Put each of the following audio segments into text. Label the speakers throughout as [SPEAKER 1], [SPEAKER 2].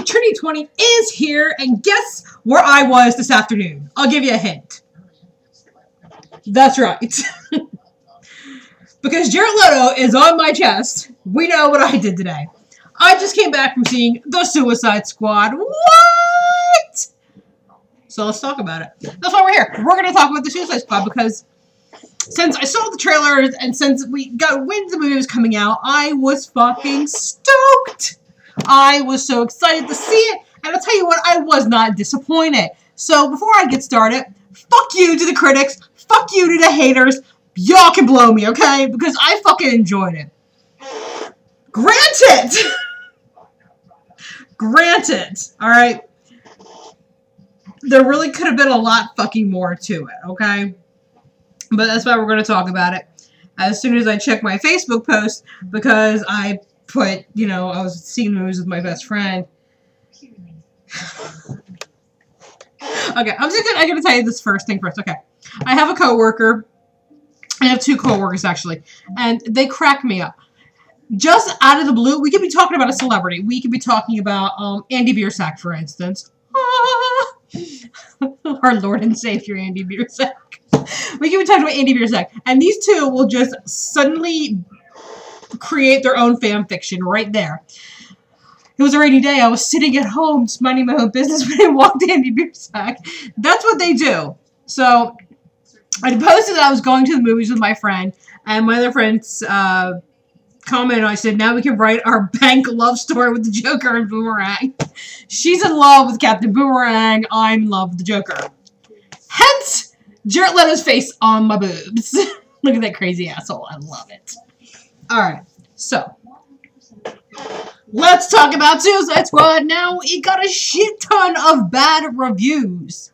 [SPEAKER 1] Trinity 20 is here, and guess where I was this afternoon? I'll give you a hint. That's right. Because Jared Leto is on my chest. We know what I did today. I just came back from seeing The Suicide Squad. What? So let's talk about it. That's why we're here. We're going to talk about The Suicide Squad because since I saw the trailers and since we got wind the movie was coming out, I was fucking stoked. I was so excited to see it. And I'll tell you what, I was not disappointed. So before I get started, fuck you to the critics. Fuck you to the haters. Y'all can blow me, okay? Because I fucking enjoyed it. Granted. Granted. Alright? There really could have been a lot fucking more to it, okay? But that's why we're going to talk about it as soon as I check my Facebook post, because I put, you know, I was seeing movies with my best friend. Okay, I'm going to tell you this first thing first. Okay, I have a coworker. I have two coworkers actually, and they crack me up. Just out of the blue, we could be talking about a celebrity. We could be talking about Andy Biersack, for instance. Our Lord and Savior, Andy Biersack. We could be talking about Andy Biersack, and these two will just suddenly create their own fan fiction right there. It was a rainy day. I was sitting at home just minding my own business when I walked Andy Biersack. That's what they do. So I posted that I was going to the movies with my friend, and my other friends commented. I said, now we can write our bank love story with the Joker and Boomerang. She's in love with Captain Boomerang. I'm in love with the Joker. Hence, Jared Leto's face on my boobs. Look at that crazy asshole. I love it. Alright, so let's talk about Suicide Squad now. It got a shit ton of bad reviews.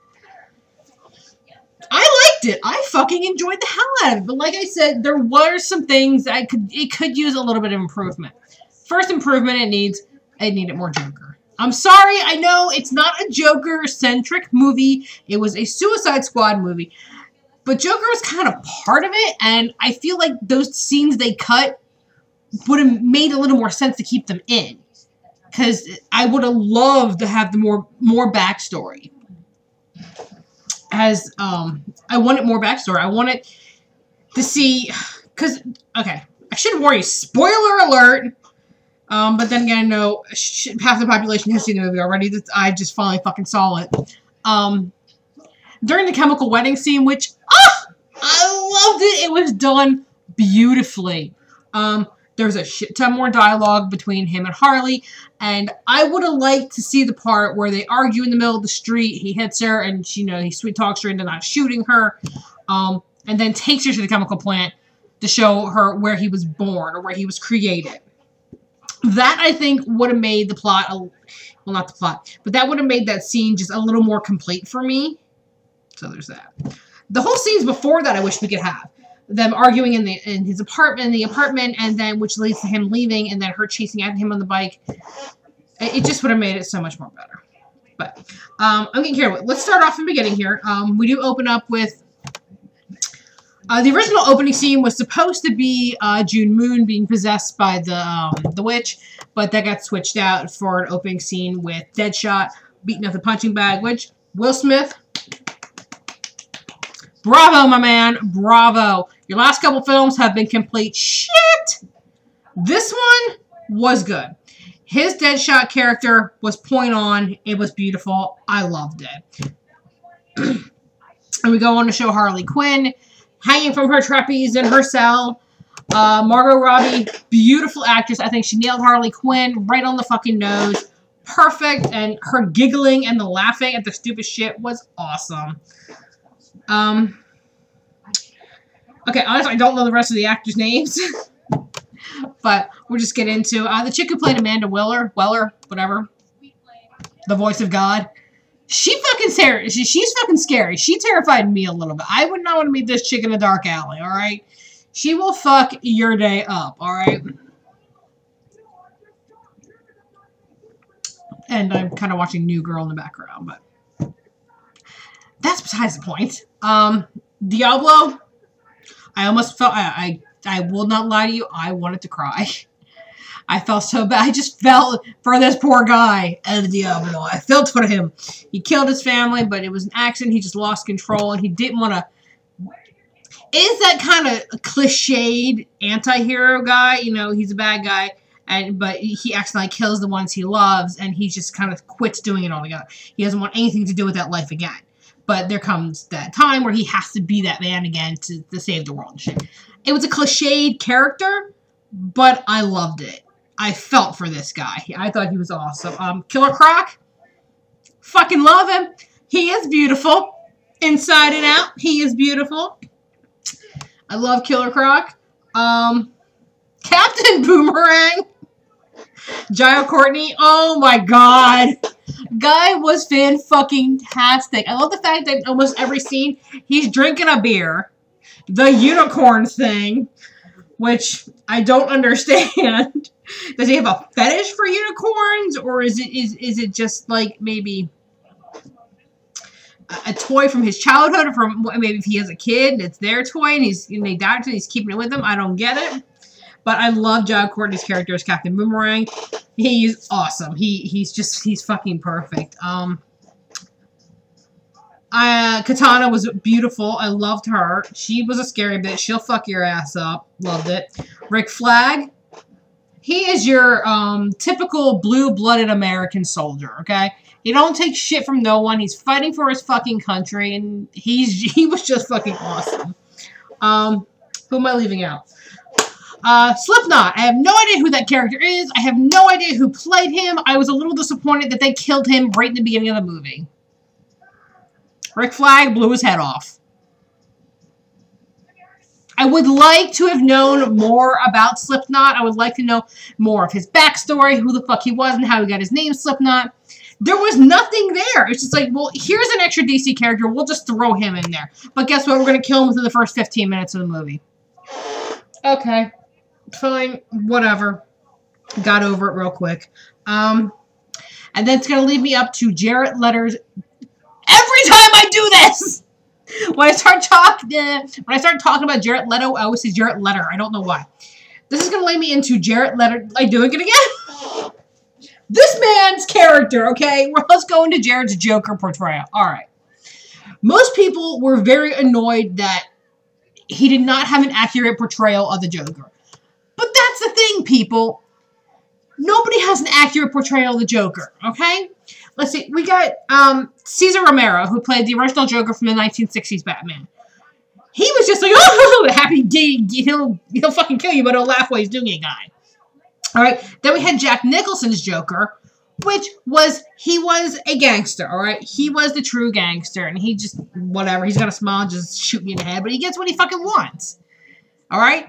[SPEAKER 1] I liked it. I fucking enjoyed the hell out of it. But like I said, there were some things that it could use a little bit of improvement. First improvement it needed more Joker. I'm sorry, I know it's not a Joker-centric movie. It was a Suicide Squad movie. But Joker was kind of part of it, and I feel like those scenes they cut would have made a little more sense to keep them in. Because I would have loved to have the more backstory. As, I wanted more backstory. I wanted to see, because, okay, I should warn you, spoiler alert, but then again, no, half the population has seen the movie already. I just finally fucking saw it. During the chemical wedding scene, which, I loved it. It was done beautifully. There's a shit ton more dialogue between him and Harley, and I would have liked to see the part where they argue in the middle of the street. He hits her, and you know he sweet talks her into not shooting her, and then takes her to the chemical plant to show her where he was born or where he was created. That I think would have made the plot, well, not the plot, but that would have made that scene just a little more complete for me. So there's that. The whole scenes before that I wish we could have. Them arguing in the apartment, and then which leads to him leaving, and then her chasing after him on the bike. It just would have made it so much more better. But I'm getting carried away. Let's start off from the beginning here. We do open up with the original opening scene was supposed to be June Moon being possessed by the witch, but that got switched out for an opening scene with Deadshot beating up the punching bag. Which Will Smith. Bravo, my man. Bravo. Your last couple films have been complete shit. This one was good. His Deadshot character was point on. It was beautiful. I loved it. And we go on to show Harley Quinn hanging from her trapeze in her cell. Margot Robbie, beautiful actress. I think she nailed Harley Quinn right on the fucking nose. Perfect. And her giggling and the laughing at the stupid shit was awesome. Okay, honestly, I don't know the rest of the actors' names. But we'll just get into the chick who played Amanda Weller, whatever. The voice of God. She's fucking scary. She terrified me a little bit. I would not want to meet this chick in a dark alley, alright? She will fuck your day up, alright? And I'm kind of watching New Girl in the background, but that's besides the point. Diablo, I almost felt, I will not lie to you, I wanted to cry. I felt so bad. I just felt for this poor guy, El Diablo. I felt for him. He killed his family, but it was an accident. He just lost control, and he didn't want to... Is that kind of cliched anti-hero guy? You know, he's a bad guy, but he accidentally kills the ones he loves, and he just kind of quits doing it altogether. He doesn't want anything to do with that life again. But there comes that time where he has to be that man again to save the world and shit. It was a cliched character, but I loved it. I felt for this guy. I thought he was awesome. Killer Croc, fucking love him. He is beautiful. Inside and out, he is beautiful. I love Killer Croc. Captain Boomerang. Giles Courtney. Oh my god. Guy was fan-fucking-tastic. I love the fact that in almost every scene, he's drinking a beer. The unicorn thing, which I don't understand. Does he have a fetish for unicorns, or is it just like maybe a toy from his childhood, or from maybe if he has a kid and it's their toy and they died and he's keeping it with them? I don't get it. But I love Giles Courtney's character as Captain Boomerang. He's awesome. He's fucking perfect. Katana was beautiful. I loved her. She was a scary bitch. She'll fuck your ass up. Loved it. Rick Flag. He is your typical blue-blooded American soldier, okay? He don't take shit from no one. He's fighting for his fucking country, and he was just fucking awesome. Who am I leaving out? Slipknot. I have no idea who that character is. I have no idea who played him. I was a little disappointed that they killed him right in the beginning of the movie. Rick Flag blew his head off. I would like to have known more about Slipknot. I would like to know more of his backstory, who the fuck he was, and how he got his name Slipknot. There was nothing there. It's just like, well, here's an extra DC character. We'll just throw him in there. But guess what? We're going to kill him within the first 15 minutes of the movie. Okay. Fine. Whatever. Got over it real quick. And then it's going to lead me up to Jared Leto's... Every time I do this! When I start talking about Jared Leto, I always say Jared Leto. I don't know why. This is going to lead me into Jared Leto. Am I doing it again? This man's character, okay? Let's go into Jared's Joker portrayal. Alright. Most people were very annoyed that he did not have an accurate portrayal of the Joker. But that's the thing, people. Nobody has an accurate portrayal of the Joker, okay? Let's see. We got Cesar Romero, who played the original Joker from the 1960s Batman. He was just like, oh, happy day. He'll fucking kill you, but he'll laugh while he's doing it, guy. All right. Then we had Jack Nicholson's Joker, which was, he was a gangster, all right? He was the true gangster, and he just, whatever. He's got a smile and just shoot you in the head, but he gets what he fucking wants. All right?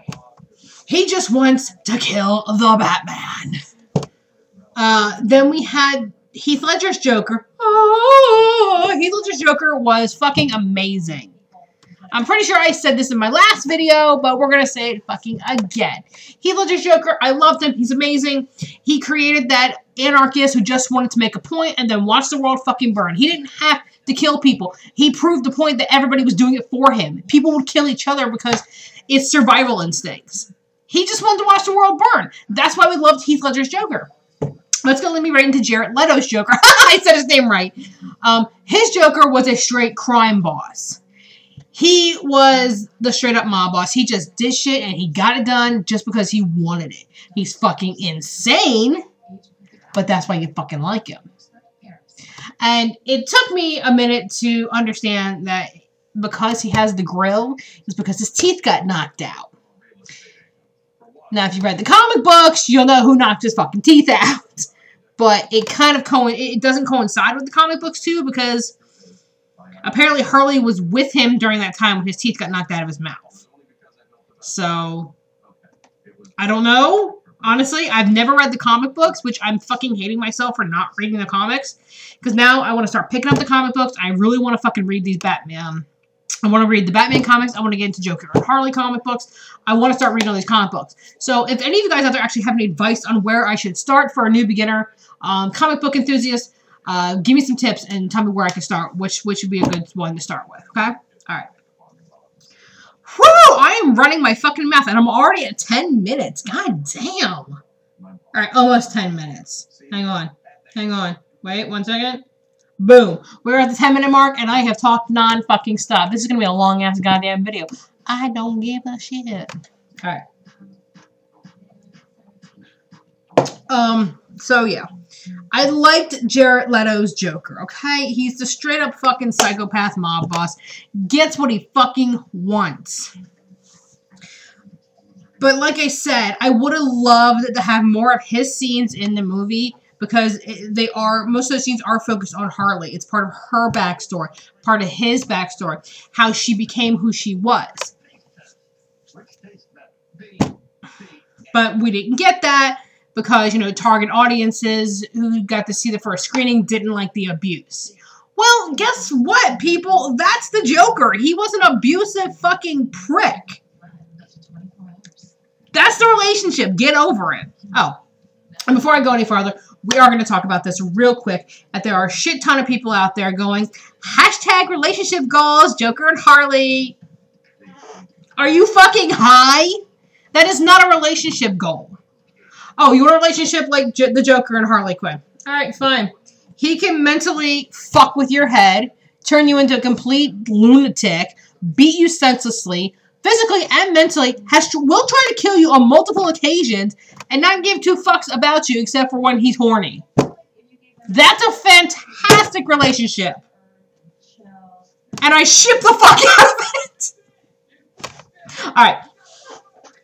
[SPEAKER 1] He just wants to kill the Batman. Then we had Heath Ledger's Joker. Oh, Heath Ledger's Joker was fucking amazing. I'm pretty sure I said this in my last video, but we're going to say it fucking again. Heath Ledger's Joker, I loved him. He's amazing. He created that anarchist who just wanted to make a point and then watch the world fucking burn. He didn't have to kill people. He proved the point that everybody was doing it for him. People would kill each other because it's survival instincts. He just wanted to watch the world burn. That's why we loved Heath Ledger's Joker. That's going to lead me right into Jared Leto's Joker. I said his name right. His Joker was a straight crime boss. He was the straight-up mob boss. He just did shit, and he got it done just because he wanted it. He's fucking insane, but that's why you fucking like him. And it took me a minute to understand that because he has the grill, it's because his teeth got knocked out. Now, if you read the comic books, you'll know who knocked his fucking teeth out. But it kind of it doesn't coincide with the comic books, too, because apparently Harley was with him during that time when his teeth got knocked out of his mouth. So, I don't know. Honestly, I've never read the comic books, which I'm fucking hating myself for not reading the comics. Because now I want to start picking up the comic books. I really want to fucking read these Batman. I want to read the Batman comics. I want to get into Joker and Harley comic books. I want to start reading all these comic books. So if any of you guys out there actually have any advice on where I should start for a new beginner, comic book enthusiast, give me some tips and tell me where I can start, which would be a good one to start with, okay? Alright. Whew! I am running my fucking mouth, and I'm already at 10 minutes. God damn. Alright, almost 10 minutes. Hang on. Hang on. Wait, 1 second. Boom. We're at the 10-minute mark, and I have talked non-fucking stop. This is going to be a long-ass goddamn video. I don't give a shit. Alright. So yeah. I liked Jared Leto's Joker, okay? He's the straight-up fucking psychopath mob boss. Gets what he fucking wants. But like I said, I would have loved to have more of his scenes in the movie because most of the scenes are focused on Harley. It's part of her backstory, part of his backstory, how she became who she was. But we didn't get that because, you know, target audiences who got to see the first screening didn't like the abuse. Well, guess what, people? That's the Joker. He was an abusive fucking prick. That's the relationship. Get over it. Oh, and before I go any farther, we are going to talk about this real quick, that there are a shit ton of people out there going, hashtag relationship goals, Joker and Harley. Are you fucking high? That is not a relationship goal. Oh, you want a relationship like the Joker and Harley Quinn? Alright, fine. He can mentally fuck with your head, turn you into a complete lunatic, beat you senselessly, physically and mentally, will try to kill you on multiple occasions, and not give two fucks about you except for when he's horny. That's a fantastic relationship. And I ship the fuck out of it. Alright.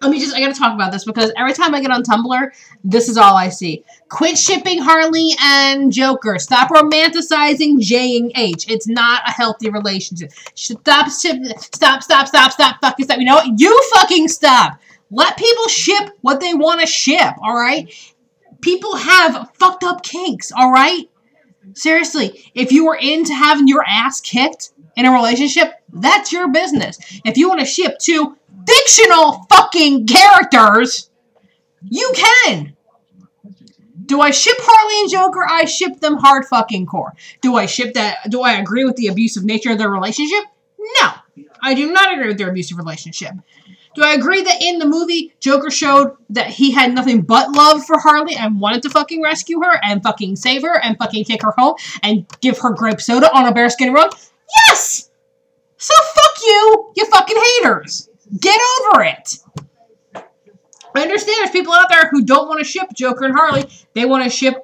[SPEAKER 1] I gotta talk about this because every time I get on Tumblr, this is all I see. Quit shipping Harley and Joker. Stop romanticizing J and H. It's not a healthy relationship. Stop. Fucking stop. You know what? You fucking stop. Let people ship what they want to ship, alright? People have fucked up kinks, alright? Seriously, if you are into having your ass kicked in a relationship, that's your business. If you want to ship two fictional fucking characters, you can. Do I ship Harley and Joker? I ship them hard fucking core. Do I ship that? Do I agree with the abusive nature of their relationship? No. I do not agree with their abusive relationship. Do I agree that in the movie, Joker showed that he had nothing but love for Harley and wanted to fucking rescue her and fucking save her and fucking take her home and give her grape soda on a bearskin rug? Yes! So fuck you, you fucking haters. Get over it. I understand there's people out there who don't want to ship Joker and Harley. They want to ship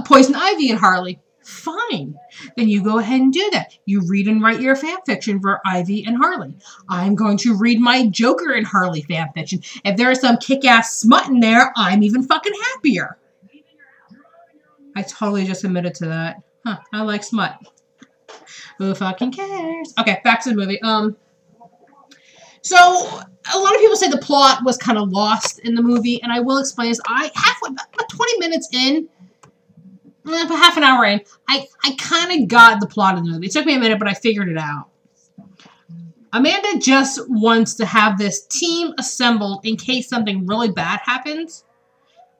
[SPEAKER 1] Poison Ivy and Harley. Fine. Then you go ahead and do that. You read and write your fanfiction for Ivy and Harley. I'm going to read my Joker and Harley fanfiction. If there is some kick-ass smut in there, I'm even fucking happier. I totally just admitted to that. Huh, I like smut. Who fucking cares? Okay, back to the movie. So, a lot of people say the plot was kind of lost in the movie, and I will explain this. About 20 minutes in, about half an hour in, I kind of got the plot of the movie. It took me a minute, but I figured it out. Amanda just wants to have this team assembled in case something really bad happens,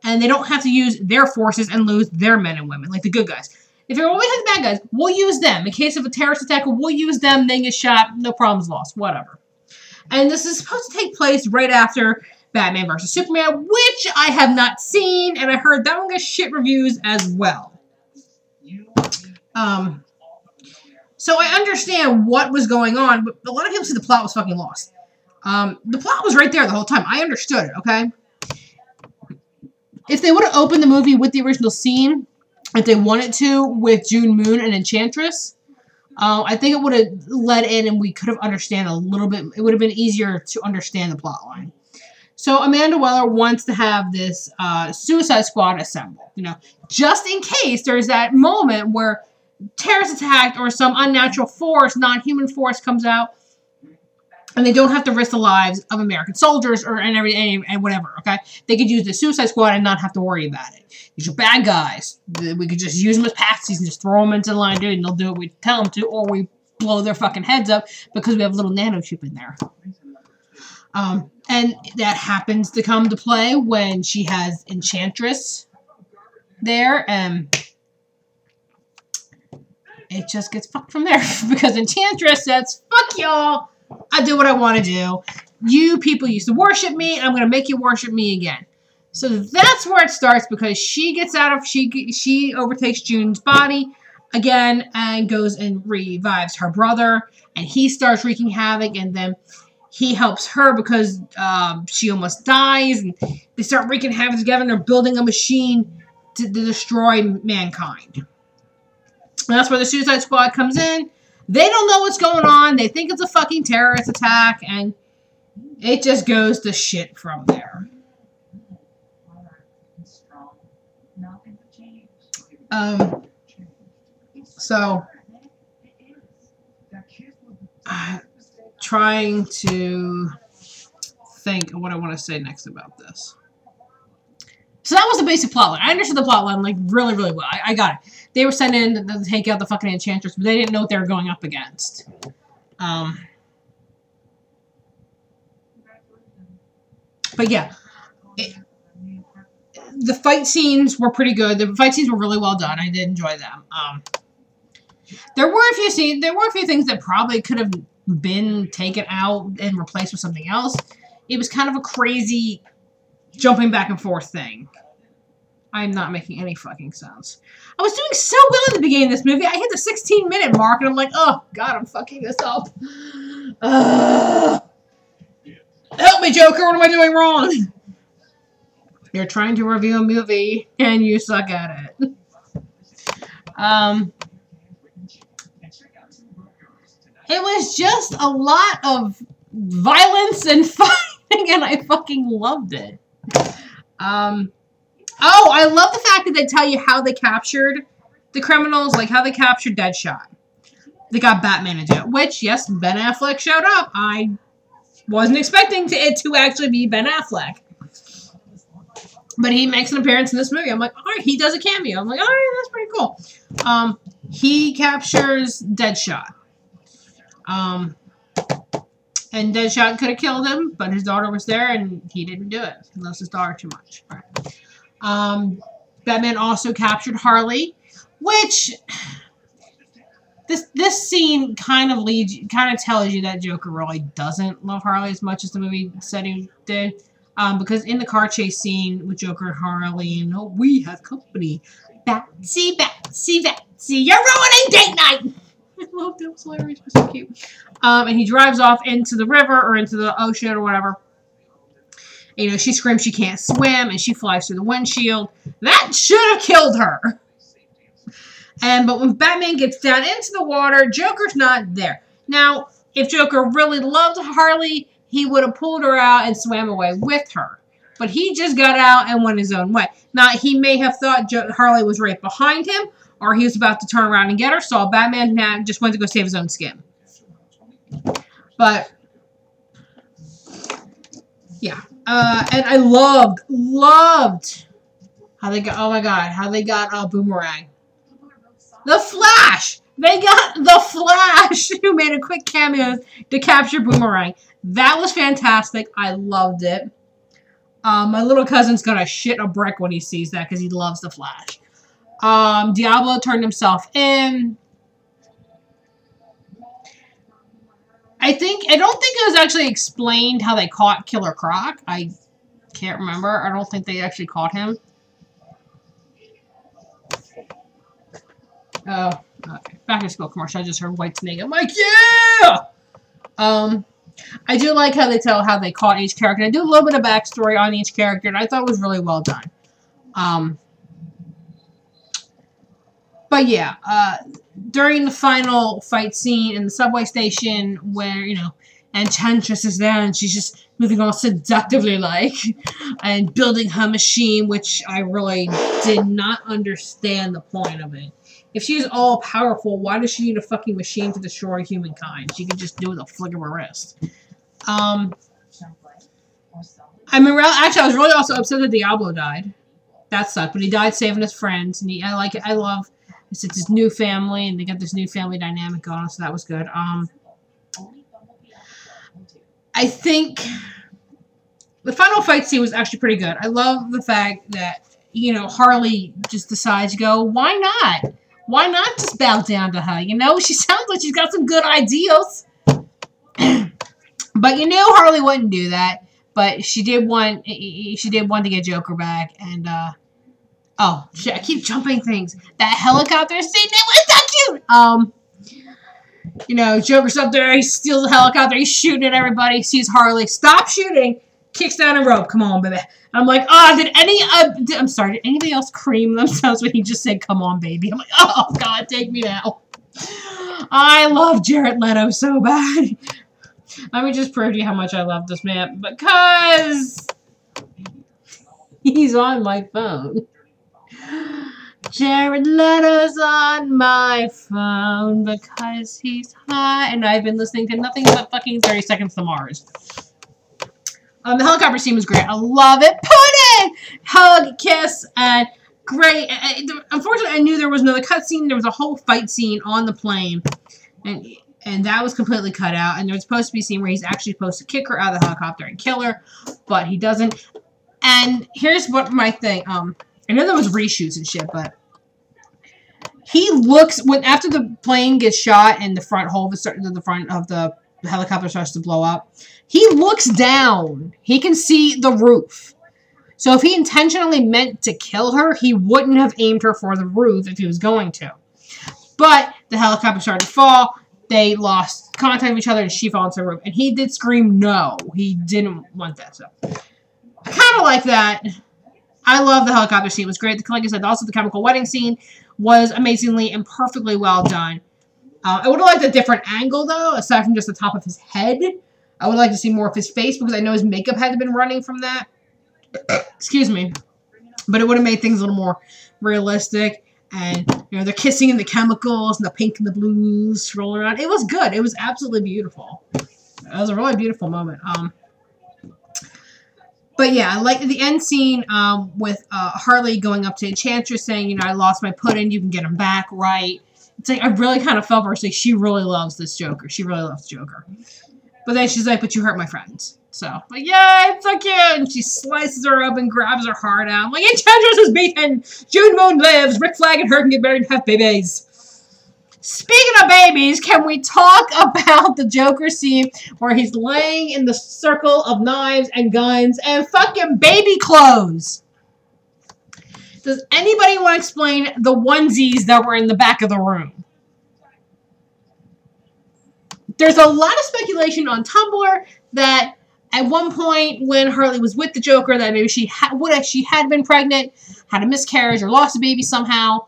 [SPEAKER 1] and they don't have to use their forces and lose their men and women, like the good guys. If there always has bad guys, we'll use them. In case of a terrorist attack, we'll use them, they get shot, no problems lost, whatever. And this is supposed to take place right after Batman vs. Superman, which I have not seen, and I heard that one got shit reviews as well. So I understand what was going on, but a lot of people say the plot was fucking lost. The plot was right there the whole time. I understood it, okay? If they would have opened the movie with the original scene, if they wanted to, with June Moon and Enchantress, I think it would have led in and we could have understood a little bit. It would have been easier to understand the plot line. So Amanda Weller wants to have this Suicide Squad assembled, you know, just in case there's that moment where terrorist attack or some unnatural force, non-human force comes out, and they don't have to risk the lives of American soldiers and whatever. Okay, they could use the Suicide Squad and not have to worry about it. These are bad guys. We could just use them as patsies and just throw them into the line of duty, and they'll do what we tell them to, or we blow their fucking heads up because we have a little nano chip in there. And that happens to come to play when she has Enchantress there, and it just gets fucked from there because Enchantress says, "Fuck y'all. I do what I want to do. You people used to worship me, and I'm going to make you worship me again." So that's where it starts, because she gets out of, she overtakes June's body again and goes and revives her brother, and he starts wreaking havoc, and then he helps her because she almost dies, and they start wreaking havoc together, and they're building a machine to destroy mankind. And that's where the Suicide Squad comes in. They don't know what's going on. They think it's a fucking terrorist attack, and it just goes to shit from there. So, trying to think of what I want to say next about this. So that was the basic plotline. I understood the plotline like really, really well. I got it. They were sent in to take out the fucking Enchantress, but they didn't know what they were going up against. But yeah, the fight scenes were pretty good. The fight scenes were really well done. I did enjoy them. There were a few scenes. There were a few things that probably could have been taken out and replaced with something else. It was kind of a crazy jumping back and forth thing. I'm not making any fucking sense. I was doing so well in the beginning of this movie. I hit the 16-minute mark, and I'm like, oh, God, I'm fucking this up. Help me, Joker. What am I doing wrong? You're trying to review a movie, and you suck at it. It was just a lot of violence and fighting, and I fucking loved it. Oh, I love the fact that they tell you how they captured the criminals, like how they captured Deadshot. They got Batman into it, which, yes, Ben Affleck showed up. I wasn't expecting it to actually be Ben Affleck. But he makes an appearance in this movie. I'm like, all right, he does a cameo. I'm like, all right, that's pretty cool. He captures Deadshot. And Deadshot could have killed him, but his daughter was there, and he didn't do it. He loves his daughter too much. Right. Batman also captured Harley, which this scene kind of tells you that Joker really doesn't love Harley as much as the movie said he did. Because in the car chase scene with Joker and Harley, and oh, we have company. Batsy, Batsy, Batsy, you're ruining date night! I loved it. It was hilarious. It was so cute. And he drives off into the river or into the ocean or whatever. And, you know, she screams she can't swim, and she flies through the windshield. That should have killed her. But when Batman gets down into the water, Joker's not there. Now, if Joker really loved Harley, he would have pulled her out and swam away with her. But he just got out and went his own way. Now, he may have thought Harley was right behind him, or he was about to turn around and get her, so Batman just went to go save his own skin. But, yeah. And I loved how they got, oh my god, how they got Boomerang. The Flash! They got the Flash, who made a quick cameo to capture Boomerang. That was fantastic. I loved it. My little cousin's gonna shit a brick when he sees that, because he loves the Flash. Diablo turned himself in. I don't think it was actually explained how they caught Killer Croc. I can't remember. I don't think they actually caught him. Oh, okay. Back to school commercial. I just heard Whitesnake. I'm like, yeah! I do like how they tell how they caught each character. I do a little bit of backstory on each character, and I thought it was really well done. But yeah, during the final fight scene in the subway station where, you know, Enchantress is there and she's just moving all seductively like and building her machine, which I really did not understand the point of it. If she's all powerful, why does she need a fucking machine to destroy humankind? She could just do it with a flick of her wrist. I mean, actually, I was really also upset that Diablo died. That sucked, but he died saving his friends, and I like it. I love it's his new family, and they got this new family dynamic going on, so that was good. I think the final fight scene was actually pretty good. I love the fact that, you know, Harley just decides to go, why not? Why not just bow down to her? You know, she sounds like she's got some good ideas. But you knew Harley wouldn't do that. But she did want to get Joker back, and oh shit, I keep jumping things. That helicopter scene, that was so cute. You know, Joker's up there, he steals the helicopter, he's shooting at everybody, sees Harley, stop shooting, kicks down a rope, come on, baby. And I'm like, oh, did anybody else cream themselves when he just said, come on, baby? I'm like, oh, God, take me now. I love Jared Leto so bad. Let me just prove to you how much I love this man, because he's on my phone. Jared Leto's on my phone because he's hot, and I've been listening to nothing but fucking 30 Seconds to Mars. The helicopter scene was great. I love it. Put it! Hug, kiss, and great. Unfortunately, I knew there was another cutscene. There was a whole fight scene on the plane, and that was completely cut out. And there was supposed to be a scene where he's actually supposed to kick her out of the helicopter and kill her, but he doesn't. And here's what my thing. I know there was reshoots and shit, but he looks after the plane gets shot and the front hole, the front of the helicopter starts to blow up. He looks down. He can see the roof. So if he intentionally meant to kill her, he wouldn't have aimed her for the roof if he was going to. But the helicopter started to fall. They lost contact with each other, and she fell into the roof. And he did scream no. He didn't want that. So I kind of like that. I love the helicopter scene. It was great. Like I said, also the chemical wedding scene was amazingly and perfectly well done. I would have liked a different angle, though, aside from just the top of his head. I would like to see more of his face, because I know his makeup had been running from that. Excuse me. But it would have made things a little more realistic. And, you know, they're kissing in the chemicals and the pink and the blues rolling around. It was good. It was absolutely beautiful. It was a really beautiful moment. But yeah, I like the end scene with Harley going up to Enchantress saying, you know, I lost my pudding, you can get him back, right? It's like, I really kind of felt for her. Like, she really loves this Joker. She really loves Joker. But then she's like, but you hurt my friends. So, like, yeah, it's so cute. And she slices her up and grabs her heart out. I'm like, Enchantress is beaten. June Moon lives. Rick Flag and her can get married and have babies. Speaking of babies, can we talk about the Joker scene where he's laying in the circle of knives and guns and fucking baby clothes? Does anybody want to explain the onesies that were in the back of the room? There's a lot of speculation on Tumblr that at one point when Harley was with the Joker, that maybe she had been pregnant, had a miscarriage, or lost a baby somehow.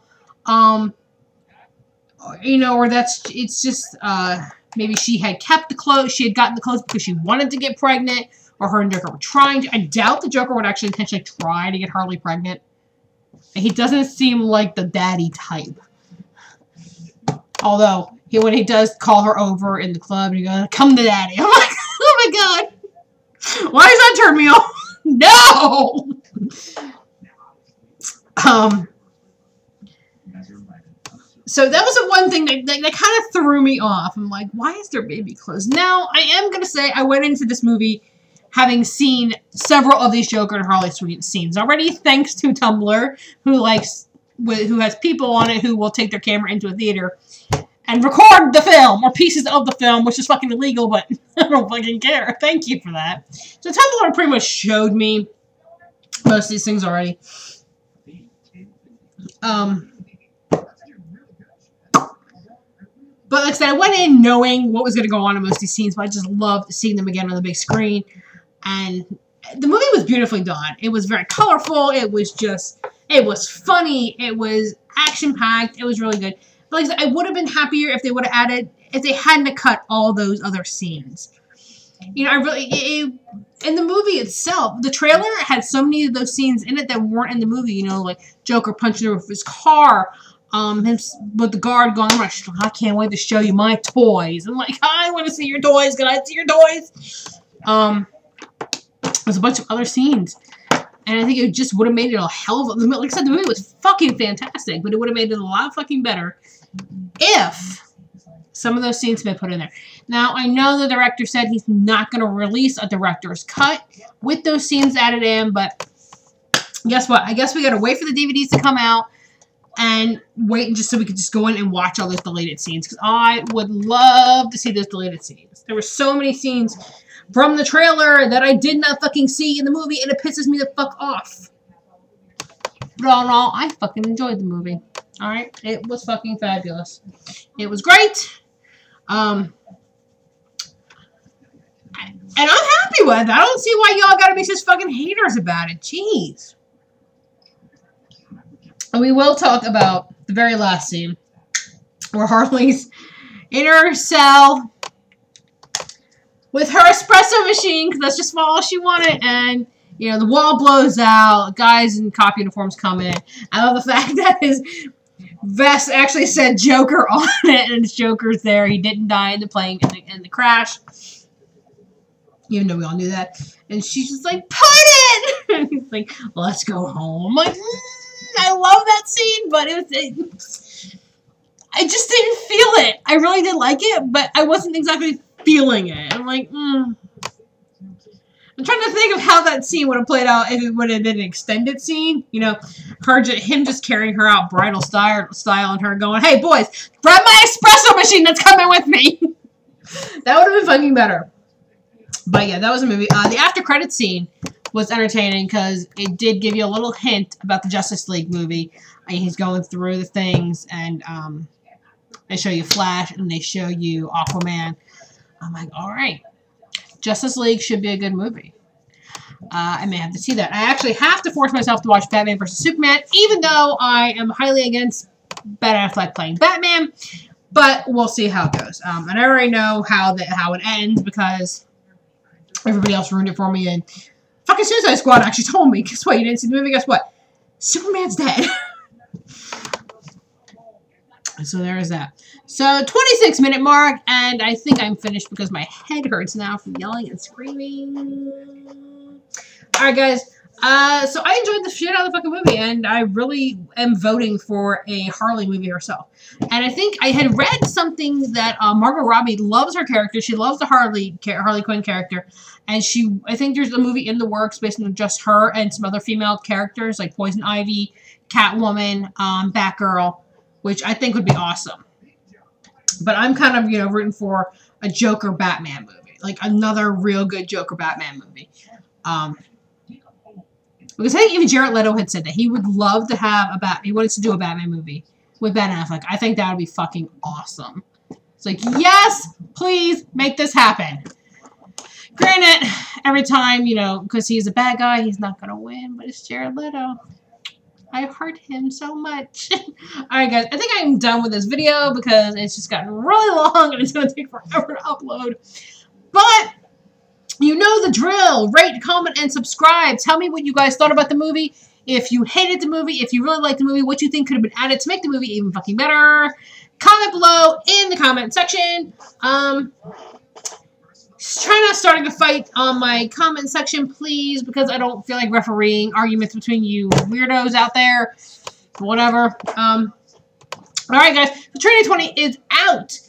[SPEAKER 1] You know, or it's just, maybe she had kept the clothes, she had gotten the clothes because she wanted to get pregnant, or her and Joker were trying to. I doubt the Joker would actually intentionally try to get Harley pregnant. He doesn't seem like the daddy type. Although, when he does call her over in the club, and he goes, come to daddy. I'm like, oh my God. Why does that turn me off? No! So that was the one thing that kind of threw me off. I'm like, why is there baby clothes? Now, I am going to say I went into this movie having seen several of these Joker and Harley scenes already, thanks to Tumblr, who has people on it who will take their camera into a theater and record the film, or pieces of the film, which is fucking illegal, but I don't fucking care. Thank you for that. So Tumblr pretty much showed me most of these things already. But like I said, I went in knowing what was going to go on in most of these scenes, but I just loved seeing them again on the big screen. And the movie was beautifully done. It was very colorful. It was funny. It was action-packed. It was really good. But like I said, I would have been happier if they would have if they hadn't cut all those other scenes. You know, in the movie itself, the trailer had so many of those scenes in it that weren't in the movie. You know, like Joker punching the roof of his car, with the guard going, I can't wait to show you my toys. I'm like, I want to see your toys. Can I see your toys? There's a bunch of other scenes. And I think it just would have made it a hell of a... Like I said, the movie was fucking fantastic, but it would have made it a lot fucking better if some of those scenes had been put in there. Now, I know the director said he's not going to release a director's cut with those scenes added in, but guess what? I guess we got to wait for the DVDs to come out and wait just so we could just go in and watch all those deleted scenes, because I would love to see those deleted scenes. There were so many scenes from the trailer that I did not fucking see in the movie, and it pisses me the fuck off. But all in all, I fucking enjoyed the movie. Alright? It was fucking fabulous. It was great. And I'm happy with it. I don't see why y'all gotta be such fucking haters about it. Jeez. And we will talk about the very last scene where Harley's in her cell with her espresso machine, because that's just all she wanted, and, you know, the wall blows out, guys in cop uniforms come in. I love the fact that his vest actually said Joker on it, and Joker's there. He didn't die in the plane, in the crash. Even though we all knew that. And she's just like, put it! And he's like, let's go home. I'm like, I love that scene, but I just didn't feel it. I really did like it, but I wasn't exactly feeling it. I'm like, I'm trying to think of how that scene would have played out if it would have been an extended scene. You know, him just carrying her out bridal style and her going, hey, boys, grab my espresso machine that's coming with me. That would have been fucking better. But yeah, that was a movie. The after credits scene was entertaining because it did give you a little hint about the Justice League movie. I mean, he's going through the things, and they show you Flash and they show you Aquaman. I'm like, all right, Justice League should be a good movie. I may have to see that. I actually have to force myself to watch Batman vs. Superman, even though I am highly against Ben Affleck playing Batman. But we'll see how it goes. And I already know how it ends because everybody else ruined it for me. And fucking Suicide Squad actually told me, guess what? You didn't see the movie? Guess what? Superman's dead. So there's that. So 26-minute mark, and I think I'm finished because my head hurts now from yelling and screaming. Alright, guys. So I enjoyed the shit out of the fucking movie, and I really am voting for a Harley movie herself. And I think I had read something that Margot Robbie loves her character. She loves the Harley Quinn character. And I think there's a movie in the works based on just her and some other female characters, like Poison Ivy, Catwoman, Batgirl, which I think would be awesome. But I'm kind of, you know, rooting for a Joker Batman movie. Like, another real good Joker Batman movie. Because I think even Jared Leto had said that he would love to have he wanted to do a Batman movie with Ben Affleck. I think that would be fucking awesome. It's like, yes, please make this happen. Granted, every time, you know, because he's a bad guy, he's not going to win, but it's Jared Leto. I heart him so much. Alright, guys, I think I'm done with this video because it's just gotten really long and it's going to take forever to upload. But you know the drill. Rate, comment, and subscribe. Tell me what you guys thought about the movie. If you hated the movie, if you really liked the movie, what you think could have been added to make the movie even fucking better. Comment below in the comment section. Try not starting a fight on my comment section, please, because I don't feel like refereeing arguments between you weirdos out there. Whatever. Alright, guys. The 2020 is out.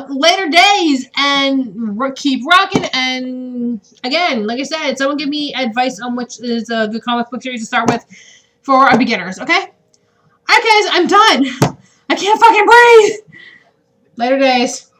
[SPEAKER 1] Later days, and keep rocking. And again, like I said, someone give me advice on which is a good comic book series to start with for beginners, okay? Alright, guys, I'm done. I can't fucking breathe. Later days.